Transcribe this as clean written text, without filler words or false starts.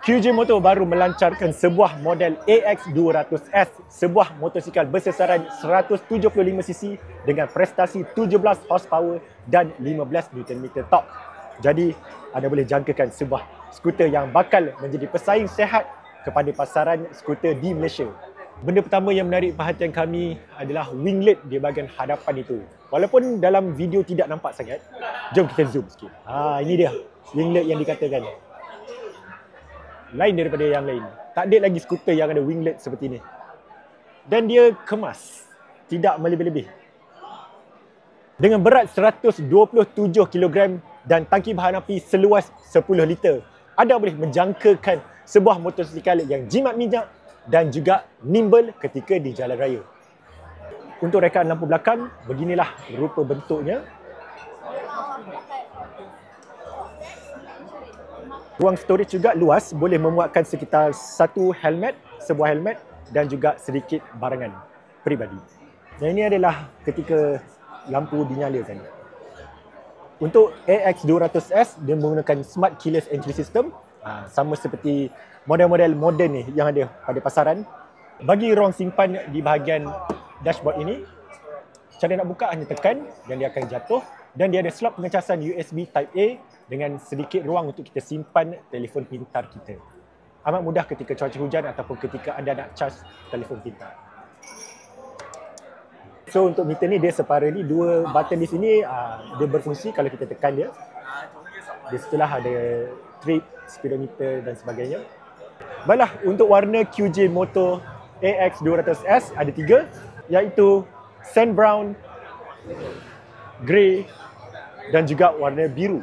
QJ Motor baru melancarkan sebuah model AX200S, sebuah motosikal bersesaran 175cc dengan prestasi 17 horsepower dan 15 Nm torque. Jadi, anda boleh jangkakan sebuah skuter yang bakal menjadi pesaing sehat kepada pasaran skuter di Malaysia. Benda pertama yang menarik perhatian kami adalah winglet di bahagian hadapan itu. Walaupun dalam video tidak nampak sangat, jom kita zoom sikit. Ini dia winglet yang dikatakan. Lain daripada yang lain. Tak ada lagi skuter yang ada winglet seperti ini. Dan dia kemas, tidak melebih-lebih. Dengan berat 127 kg dan tangki bahan api seluas 10 liter, anda boleh menjangkakan sebuah motosikal yang jimat minyak dan juga nimble ketika di jalan raya. Untuk rekaan lampu belakang, beginilah rupa bentuknya. Ruang storage juga luas, boleh memuatkan sekitar sebuah helmet dan juga sedikit barangan peribadi. Dan ini adalah ketika lampu dinyalakan. Untuk AX200S, dia menggunakan Smart Keyless Entry System, sama seperti model-model moden ni yang ada pada pasaran. Bagi ruang simpan di bahagian dashboard ini, cara nak buka hanya tekan dan dia akan jatuh, dan dia ada slot pengecasan USB Type A dengan sedikit ruang untuk kita simpan telefon pintar kita. Amat mudah ketika cuaca hujan ataupun ketika anda nak charge telefon pintar. So untuk meter ni dia separuh ni, dua button di sini dia berfungsi kalau kita tekan dia. Di setelah ada trip, speedometer dan sebagainya. Baiklah, untuk warna QJ Motor AX200S ada 3, iaitu sand brown, grey dan juga warna biru.